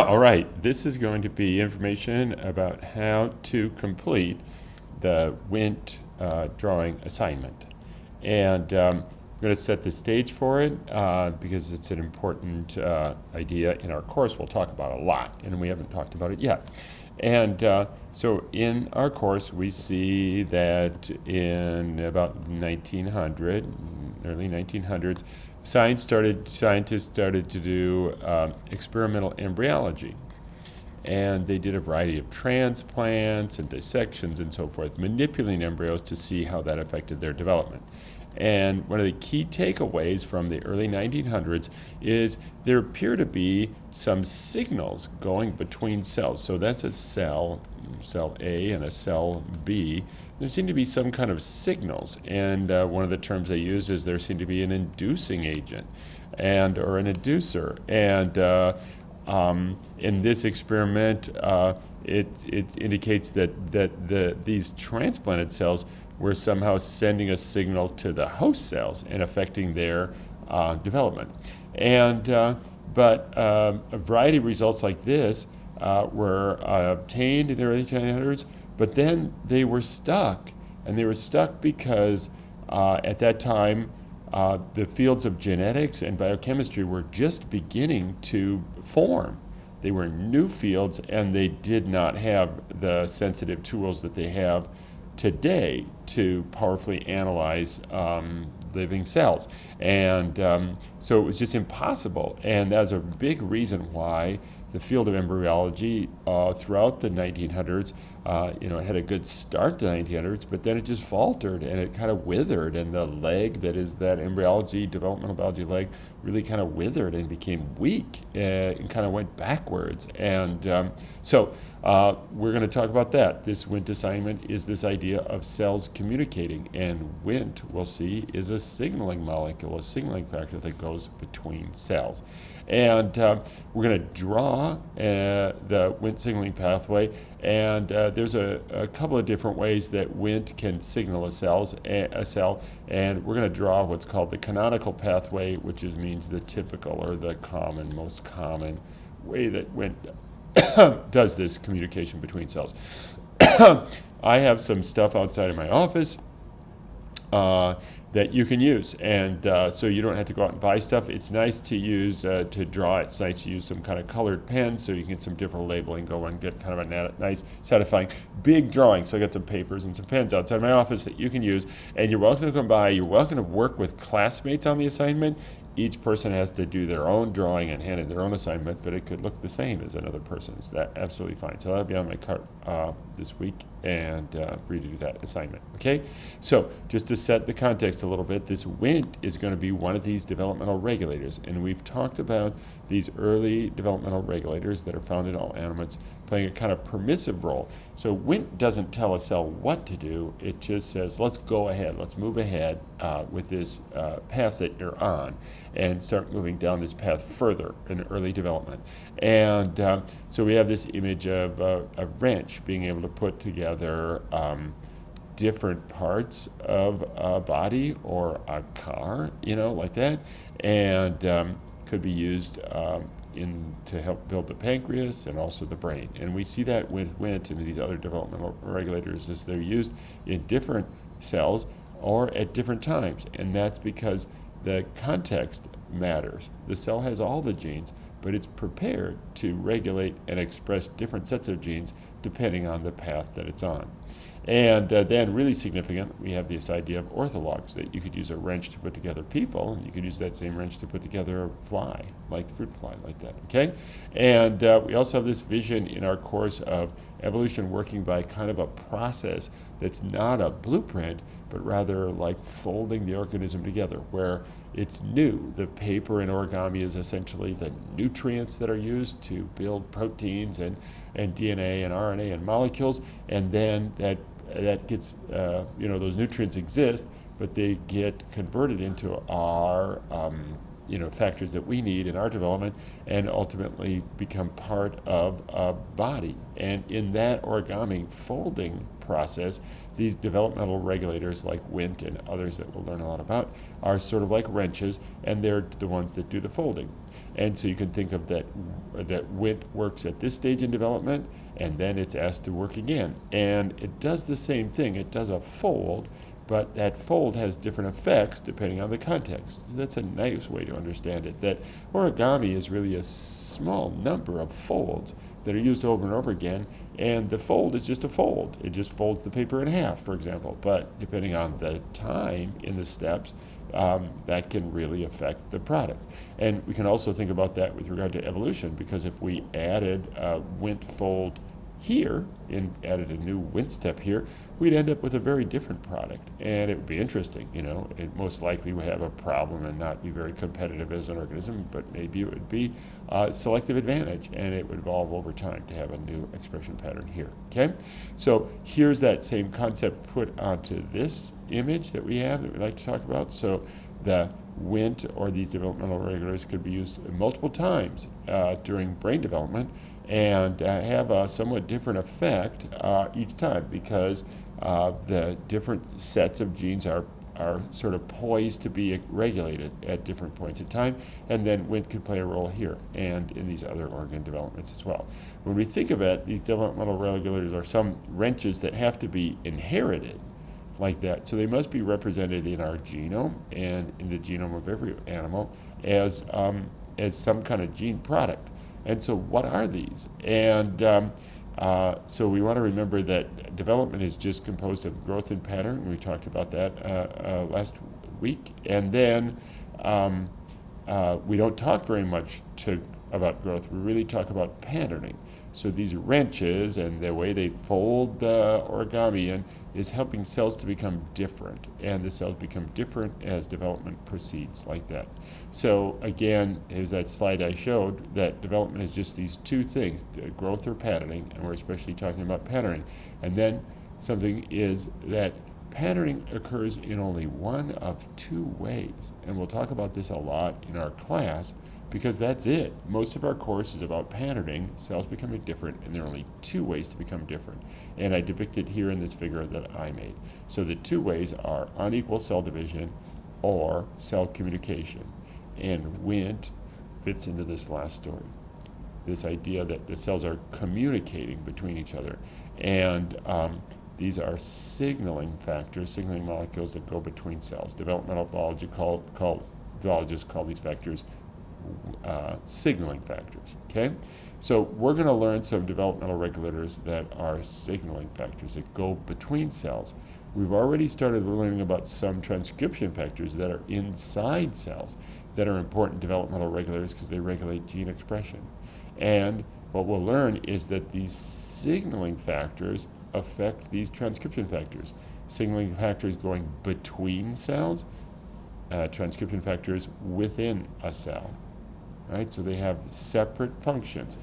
All right, this is going to be information about how to complete the WINT drawing assignment. And I'm going to set the stage for it because it's an important idea in our course. We'll talk about a lot, and we haven't talked about it yet. And so in our course, we see that in about 1900, early 1900s, scientists started to do experimental embryology. And they did a variety of transplants and dissections and so forth, manipulating embryos to see how that affected their development. And one of the key takeaways from the early 1900s is there appear to be some signals going between cells. So that's a cell A and a cell B. There seem to be some kind of signals. And one of the terms they use is there seemed to be an inducing agent or an inducer. And in this experiment, it indicates that these transplanted cells were somehow sending a signal to the host cells and affecting their development. But a variety of results like this were obtained in the early 1900s, but then they were stuck. And they were stuck because at that time, the fields of genetics and biochemistry were just beginning to form. They were new fields, and they did not have the sensitive tools that they have today to powerfully analyze living cells. And so it was just impossible. And that's a big reason why the field of embryology throughout the 1900s, it had a good start to the 1900s, but then it just faltered and it kind of withered, and the leg that is that embryology, developmental biology leg, really kind of withered and became weak and kind of went backwards. And so we're going to talk about that. This WINT assignment is this idea of cells communicating, and WINT, we'll see, is a signaling molecule, a signaling factor that goes between cells. And we're going to draw the WINT signaling pathway, and there's a couple of different ways that WINT can signal a cell, and we're going to draw what's called the canonical pathway, which means the typical or the most common way that WINT does this communication between cells. I have some stuff outside of my office that you can use, and so you don't have to go out and buy stuff. It's nice to use to draw. It's nice to use some kind of colored pen so you can get some different labeling, go and get kind of a nice, satisfying, big drawing. So I got some papers and some pens outside my office that you can use, and you're welcome to come by. You're welcome to work with classmates on the assignment. Each person has to do their own drawing and hand in their own assignment, but it could look the same as another person's. That's absolutely fine. So that'll be on my cart this week, and for you to do that assignment. Okay? So just to set the context a little bit, this WINT is going to be one of these developmental regulators, and we've talked about these early developmental regulators that are found in all animals playing a kind of permissive role. So WINT doesn't tell a cell what to do. It just says, let's go ahead, let's move ahead with this path that you're on, and start moving down this path further in early development. And so we have this image of a wrench being able to put together different parts of a body or a car, like that, and could be used to help build the pancreas and also the brain. And we see that with WINT and these other developmental regulators as they're used in different cells or at different times. And that's because the context matters. The cell has all the genes, but it's prepared to regulate and express different sets of genes depending on the path that it's on. And then really significant, we have this idea of orthologs, that you could use a wrench to put together people, and you could use that same wrench to put together a fly, like the fruit fly, like that, okay? And we also have this vision in our course of evolution working by kind of a process that's not a blueprint, but rather like folding the organism together, where it's new. The paper in origami is essentially the nutrients that are used to build proteins and DNA and RNA and molecules, and then that gets, those nutrients exist, but they get converted into our factors that we need in our development, and ultimately become part of a body. And in that origami folding process, these developmental regulators like Wnt and others that we'll learn a lot about are sort of like wrenches, and they're the ones that do the folding. And so you can think of that Wnt works at this stage in development, and then it's asked to work again. And it does the same thing. It does a fold, but that fold has different effects depending on the context. So that's a nice way to understand it, that origami is really a small number of folds that are used over and over again, and the fold is just a fold. It just folds the paper in half, for example. But depending on the time in the steps, that can really affect the product. And we can also think about that with regard to evolution, because if we added a Wnt fold here and added a new Wnt step here, we'd end up with a very different product, and it would be interesting. It most likely would have a problem and not be very competitive as an organism, but maybe it would be a selective advantage, and it would evolve over time to have a new expression pattern here. Okay, so here's that same concept put onto this image that we have that we like to talk about. So the Wnt, or these developmental regulators, could be used multiple times during brain development, and have a somewhat different effect each time, because the different sets of genes are sort of poised to be regulated at different points in time, and then Wnt could play a role here and in these other organ developments as well. When we think of it, these developmental regulators are some wrenches that have to be inherited like that. So they must be represented in our genome and in the genome of every animal as some kind of gene product. And so what are these? And so we want to remember that development is just composed of growth and pattern. We talked about that last week. And then we don't talk very much about growth. We really talk about patterning. So these wrenches and the way they fold the origami in is helping cells to become different, and the cells become different as development proceeds like that. So again, here's that slide I showed, that development is just these two things, growth or patterning, and we're especially talking about patterning. And then something is that patterning occurs in only one of two ways, and we'll talk about this a lot in our class, because that's it. Most of our course is about patterning, cells becoming different, and there are only two ways to become different. And I depict it here in this figure that I made. So the two ways are unequal cell division or cell communication. And Wnt fits into this last story. This idea that the cells are communicating between each other. And these are signaling factors, signaling molecules that go between cells. Developmental biologists call these factors signaling factors. Okay, so we're going to learn some developmental regulators that are signaling factors that go between cells. We've already started learning about some transcription factors that are inside cells that are important developmental regulators because they regulate gene expression. And what we'll learn is that these signaling factors affect these transcription factors. Signaling factors going between cells, transcription factors within a cell. Right? So they have separate functions.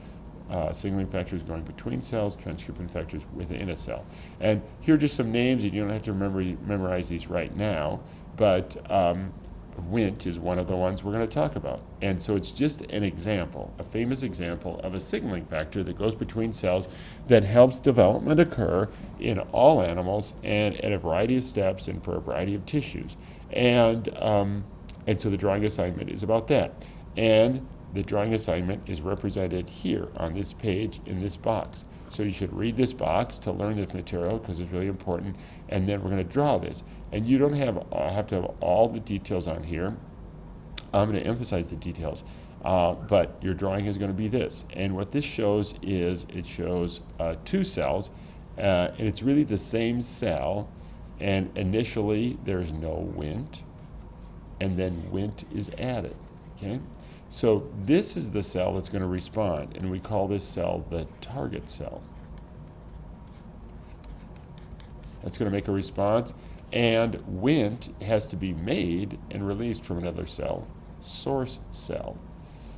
Signaling factors going between cells, transcription factors within a cell. And here are just some names, and you don't have to memorize these right now, but Wnt is one of the ones we're going to talk about. And so it's just an example, a famous example of a signaling factor that goes between cells that helps development occur in all animals and at a variety of steps and for a variety of tissues. And so the drawing assignment is about that. And the drawing assignment is represented here on this page in this box. So you should read this box to learn this material because it's really important, and then we're going to draw this. And you don't have to have all the details on here. I'm going to emphasize the details, but your drawing is going to be this. And what this shows is it shows two cells, and it's really the same cell, and initially there's no Wnt, and then Wnt is added. Okay? So this is the cell that's going to respond, and we call this cell the target cell. That's going to make a response, and Wnt has to be made and released from another cell, source cell.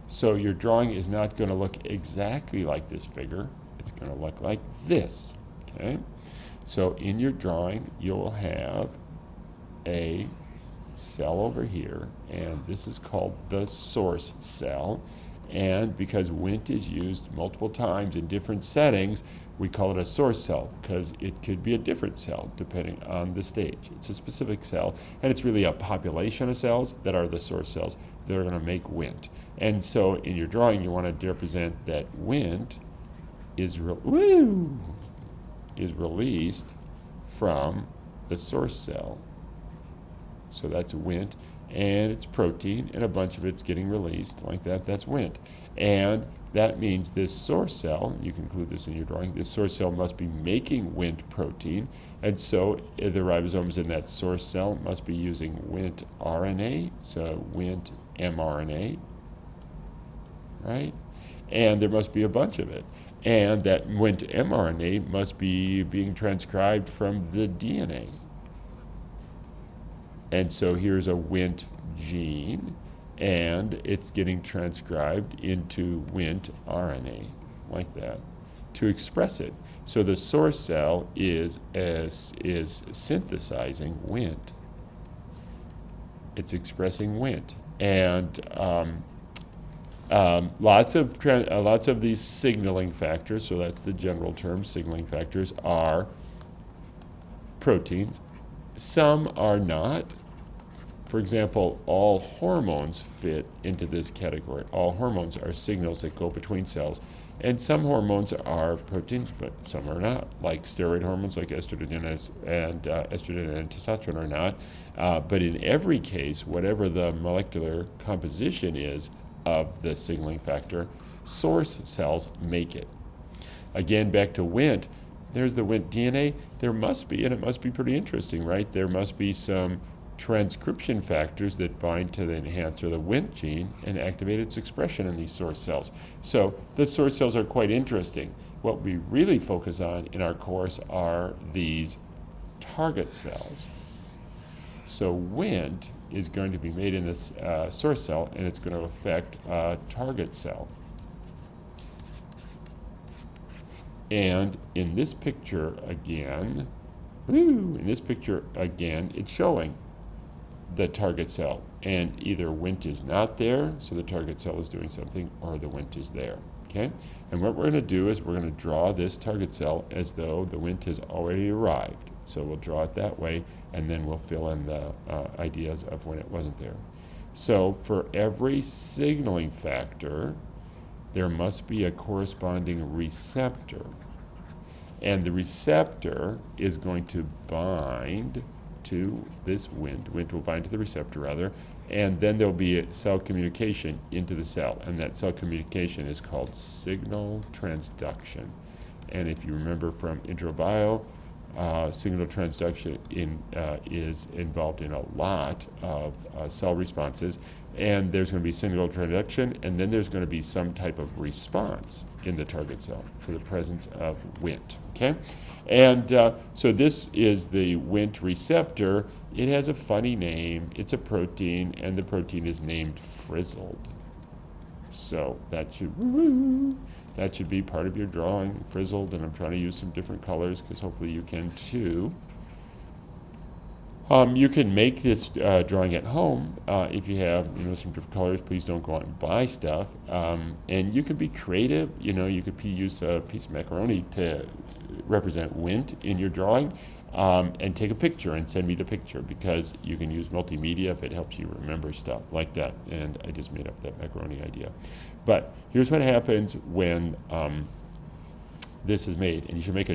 So your drawing is not going to look exactly like this figure. It's going to look like this. Okay? So in your drawing, you'll have a cell over here, and this is called the source cell. And because Wnt is used multiple times in different settings, we call it a source cell because it could be a different cell depending on the stage. It's a specific cell, and it's really a population of cells that are the source cells that are going to make Wnt. And so in your drawing, you want to represent that Wnt is released from the source cell. So that's Wnt, and it's protein, and a bunch of it's getting released like that. That's Wnt. And that means this source cell, you can include this in your drawing, this source cell must be making Wnt protein, and so the ribosomes in that source cell must be using Wnt RNA, so Wnt mRNA, right? And there must be a bunch of it. And that Wnt mRNA must be being transcribed from the DNA. And so here's a Wnt gene, and it's getting transcribed into Wnt RNA, like that, to express it. So the source cell is synthesizing Wnt. It's expressing Wnt. And lots of these signaling factors, so that's the general term, signaling factors, are proteins. Some are not. For example, all hormones fit into this category. All hormones are signals that go between cells. And some hormones are proteins, but some are not, like steroid hormones like estrogen and testosterone are not. But in every case, whatever the molecular composition is of the signaling factor, source cells make it. Again, back to Wnt. There's the Wnt DNA. There must be, and it must be pretty interesting, right? There must be some transcription factors that bind to the enhancer, the Wnt gene, and activate its expression in these source cells. So the source cells are quite interesting. What we really focus on in our course are these target cells. So Wnt is going to be made in this source cell, and it's going to affect a target cell. And in this picture again, it's showing the target cell. And either Wnt is not there, so the target cell is doing something, or the Wnt is there. Okay? And what we're going to do is we're going to draw this target cell as though the Wnt has already arrived. So we'll draw it that way, and then we'll fill in the ideas of when it wasn't there. So for every signaling factor, there must be a corresponding receptor. And the receptor is going to bind to this Wnt. Wnt will bind to the receptor, rather, and then there'll be a cell communication into the cell, and that cell communication is called signal transduction. And if you remember from intro bio, signal transduction is involved in a lot of cell responses, and there's going to be signal transduction, and then there's going to be some type of response in the target cell to the presence of Wnt. Okay, and so this is the Wnt receptor. It has a funny name. It's a protein, and the protein is named frizzled. So that should be part of your drawing, frizzled, and I'm trying to use some different colors because hopefully you can too. You can make this drawing at home if you have some different colors. Please don't go out and buy stuff. And you can be creative. You could use a piece of macaroni to represent Wnt in your drawing, and take a picture and send me the picture, because you can use multimedia if it helps you remember stuff like that. And I just made up that macaroni idea. But here's what happens when this is made, and you should make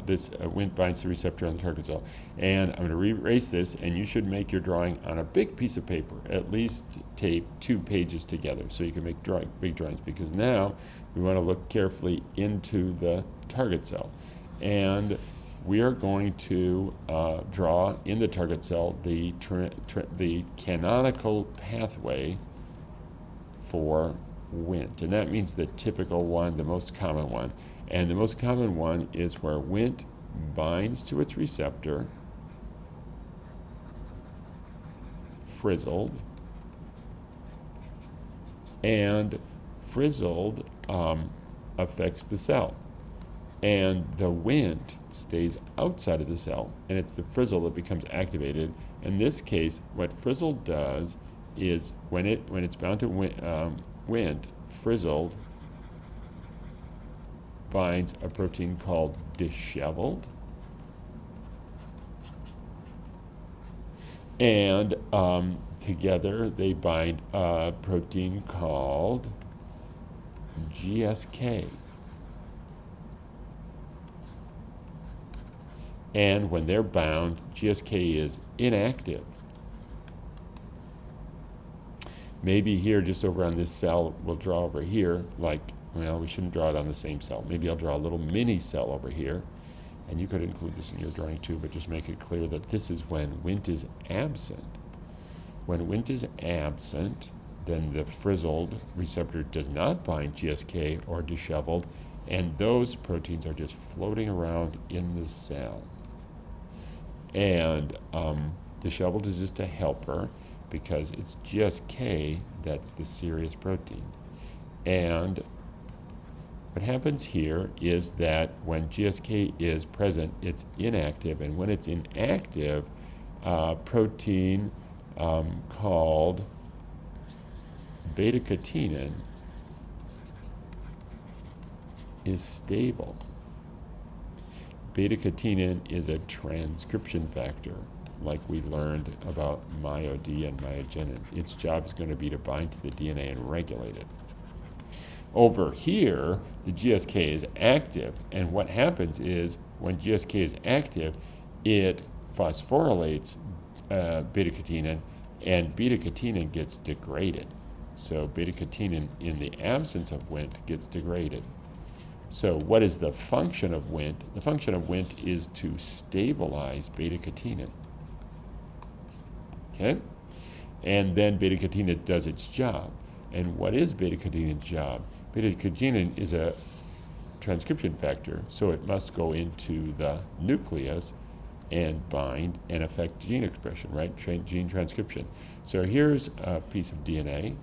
this Wnt binds the receptor on the target cell. And I'm going to erase this, and you should make your drawing on a big piece of paper, at least tape 2 pages together, so you can make big drawings, because now we want to look carefully into the target cell. And we are going to draw in the target cell the canonical pathway for Wnt. And that means the typical one, the most common one. And the most common one is where Wnt binds to its receptor, frizzled, and frizzled affects the cell. And the Wnt stays outside of the cell, and it's the frizzle that becomes activated, In this case, what frizzled does is when it's bound to Wnt, frizzled binds a protein called disheveled, and together they bind a protein called GSK. And when they're bound, GSK is inactive. Maybe here, just over on this cell, we'll draw over here, like, well, we shouldn't draw it on the same cell. Maybe I'll draw a little mini cell over here. And you could include this in your drawing too, but just make it clear that this is when Wnt is absent. When Wnt is absent, then the frizzled receptor does not bind GSK or disheveled, and those proteins are just floating around in the cell. And disheveled is just a helper because it's GSK that's the serious protein. And what happens here is that when GSK is present, it's inactive, and when it's inactive, protein called beta-catenin is stable. Beta-catenin is a transcription factor, like we learned about MyoD and myogenin. Its job is going to be to bind to the DNA and regulate it. Over here, the GSK is active, and what happens is when GSK is active, it phosphorylates beta-catenin, and beta-catenin gets degraded. So beta-catenin, in the absence of Wnt, gets degraded. So what is the function of Wnt? The function of Wnt is to stabilize beta-catenin. Okay? And then beta-catenin does its job. And what is beta-catenin's job? Beta-catenin is a transcription factor, so it must go into the nucleus and bind and affect gene expression, right? Gene transcription. So here's a piece of DNA,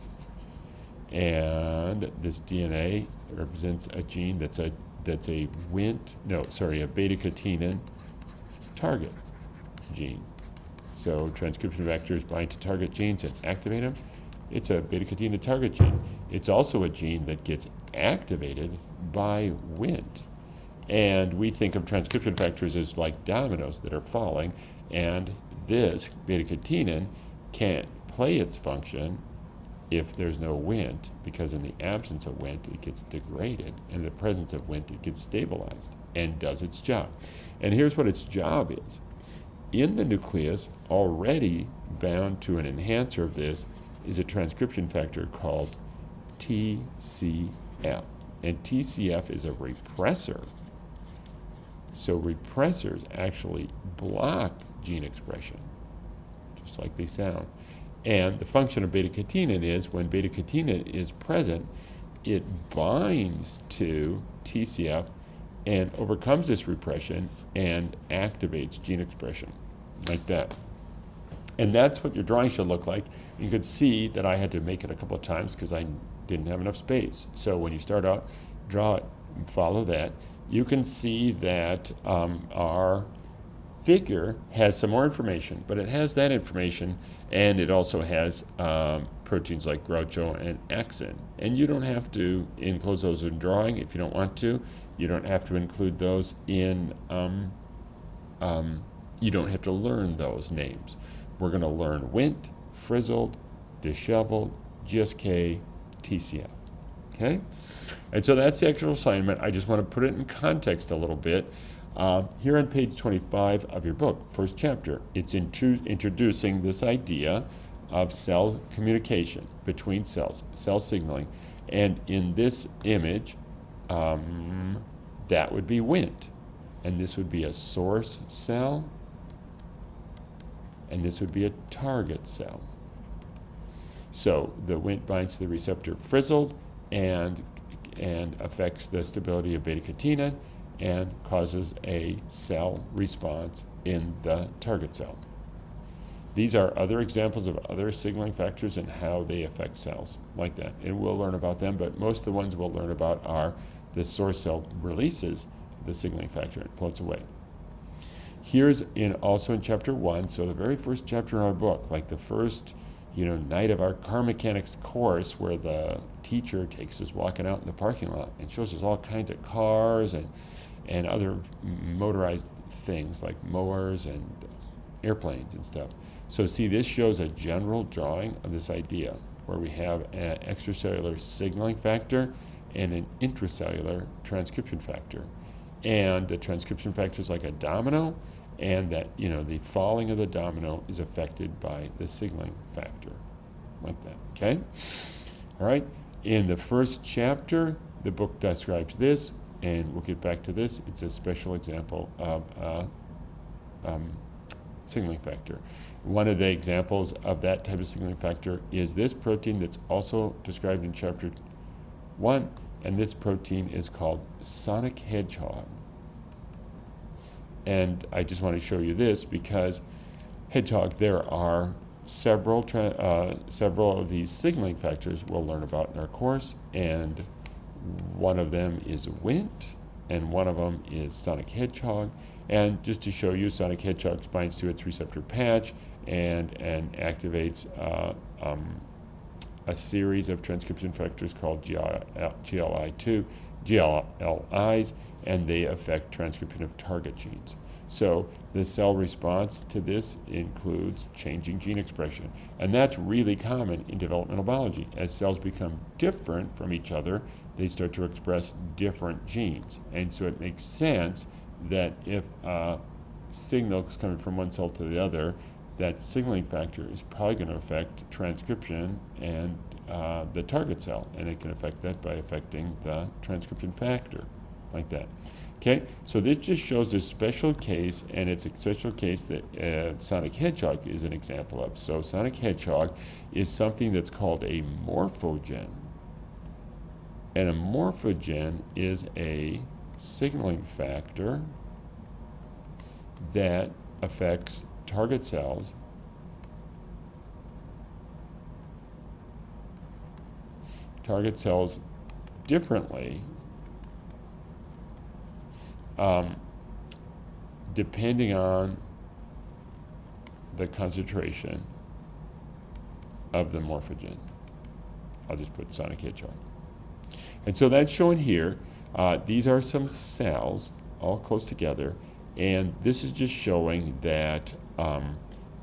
and this DNA represents a gene that's a beta-catenin target gene. So transcription factors bind to target genes and activate them. It's a beta-catenin target gene. It's also a gene that gets activated by Wnt. And we think of transcription factors as like dominoes that are falling, and this beta-catenin can't play its function if there's no Wnt, because in the absence of Wnt, it gets degraded. In the presence of Wnt, it gets stabilized and does its job. And here's what its job is. In the nucleus, already bound to an enhancer of this, is a transcription factor called TCF. And TCF is a repressor. So repressors actually block gene expression, just like they sound. And the function of beta-catenin is when beta-catenin is present, it binds to TCF and overcomes this repression and activates gene expression, like that. And that's what your drawing should look like. You could see that I had to make it a couple of times because I didn't have enough space. So when you start out, draw it, follow that. You can see that our figure has some more information, but it has that information, and it also has proteins like Groucho and Axin. And you don't have to enclose those in drawing if you don't want to. You don't have to include those in, you don't have to learn those names. We're going to learn Wnt, frizzled, disheveled, GSK, TCF. Okay? And so that's the actual assignment. I just want to put it in context a little bit. Here on page 25 of your book, first chapter, it's introducing this idea of cell communication between cells, cell signaling. And in this image, that would be Wnt. And this would be a source cell. And this would be a target cell. So the Wnt binds to the receptor frizzled and affects the stability of beta-catenin and causes a cell response in the target cell. These are other examples of other signaling factors and how they affect cells, like that. And we'll learn about them, but most of the ones we'll learn about are the source cell releases the signaling factor and floats away. Here's also in chapter 1, so the very first chapter in our book, like the first night of our car mechanics course, where the teacher takes us walking out in the parking lot and shows us all kinds of cars and other motorized things like mowers and airplanes and stuff. So see, this shows a general drawing of this idea where we have an extracellular signaling factor and an intracellular transcription factor. And the transcription factor is like a domino, and that the falling of the domino is affected by the signaling factor, like that. Okay. All right. In the first chapter, the book describes this, and we'll get back to this. It's a special example of signaling factor. One of the examples of that type of signaling factor is this protein that's also described in chapter 1, and this protein is called sonic hedgehog. And I just want to show you this because hedgehog, there are several of these signaling factors we'll learn about in our course, and one of them is Wnt, and one of them is sonic hedgehog. And just to show you, sonic hedgehog binds to its receptor patch and activates a series of transcription factors called GLIs, and they affect transcription of target genes. So the cell response to this includes changing gene expression. And that's really common in developmental biology. As cells become different from each other, they start to express different genes. And so it makes sense that if a signal is coming from one cell to the other, that signaling factor is probably going to affect transcription and the target cell, and it can affect that by affecting the transcription factor, like that. Okay, so this just shows a special case, and it's a special case that sonic hedgehog is an example of. So sonic hedgehog is something that's called a morphogen, and a morphogen is a signaling factor that affects target cells differently depending on the concentration of the morphogen. I'll just put sonic hedgehog. And so that's shown here. These are some cells all close together, and this is just showing that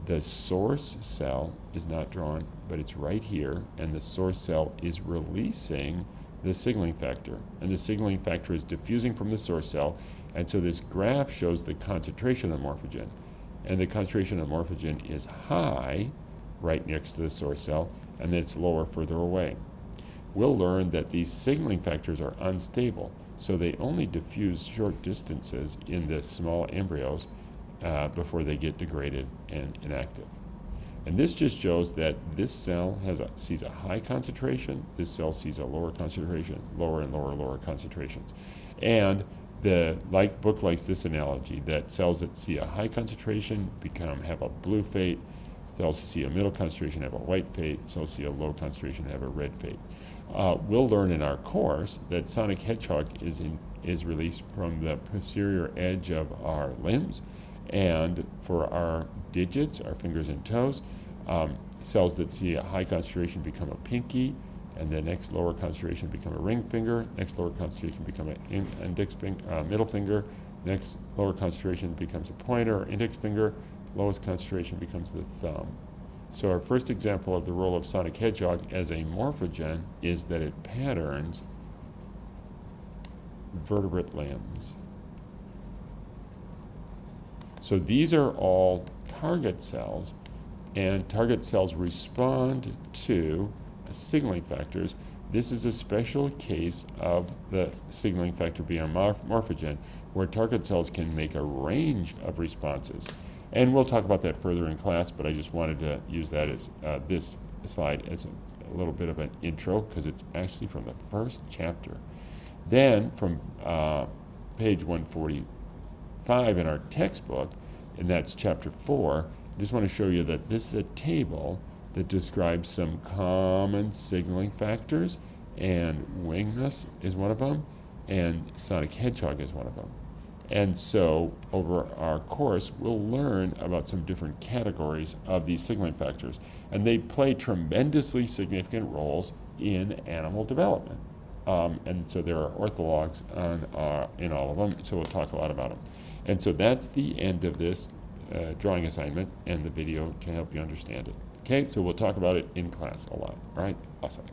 the source cell is not drawn, but it's right here, and the source cell is releasing the signaling factor, and the signaling factor is diffusing from the source cell. And so this graph shows the concentration of the morphogen, and the concentration of the morphogen is high right next to the source cell, and then it's lower further away. We'll learn that these signaling factors are unstable, so they only diffuse short distances in the small embryos before they get degraded and inactive. And this just shows that this cell sees a high concentration, this cell sees a lower concentration, lower and lower concentrations. And the book likes this analogy, that cells that see a high concentration have a blue fate, cells that see a middle concentration have a white fate, cells see a low concentration have a red fate. We'll learn in our course that sonic hedgehog is released from the posterior edge of our limbs, and for our digits, our fingers and toes, cells that see a high concentration become a pinky, and the next lower concentration become a ring finger, next lower concentration become an index finger, middle finger, next lower concentration becomes a pointer or index finger, lowest concentration becomes the thumb. So our first example of the role of sonic hedgehog as a morphogen is that it patterns vertebrate limbs. So these are all target cells, and target cells respond to signaling factors. This is a special case of the signaling factor being a morphogen, where target cells can make a range of responses. And we'll talk about that further in class, but I just wanted to use that as this slide as a little bit of an intro, because it's actually from the first chapter. Then from page 145 in our textbook, and that's chapter 4, I just want to show you that this is a table that describes some common signaling factors, and wingness is one of them, and sonic hedgehog is one of them. And so over our course, we'll learn about some different categories of these signaling factors. And they play tremendously significant roles in animal development. And so there are orthologs in all of them, so we'll talk a lot about them. And so that's the end of this drawing assignment and the video to help you understand it. Okay, so we'll talk about it in class a lot. All right, awesome.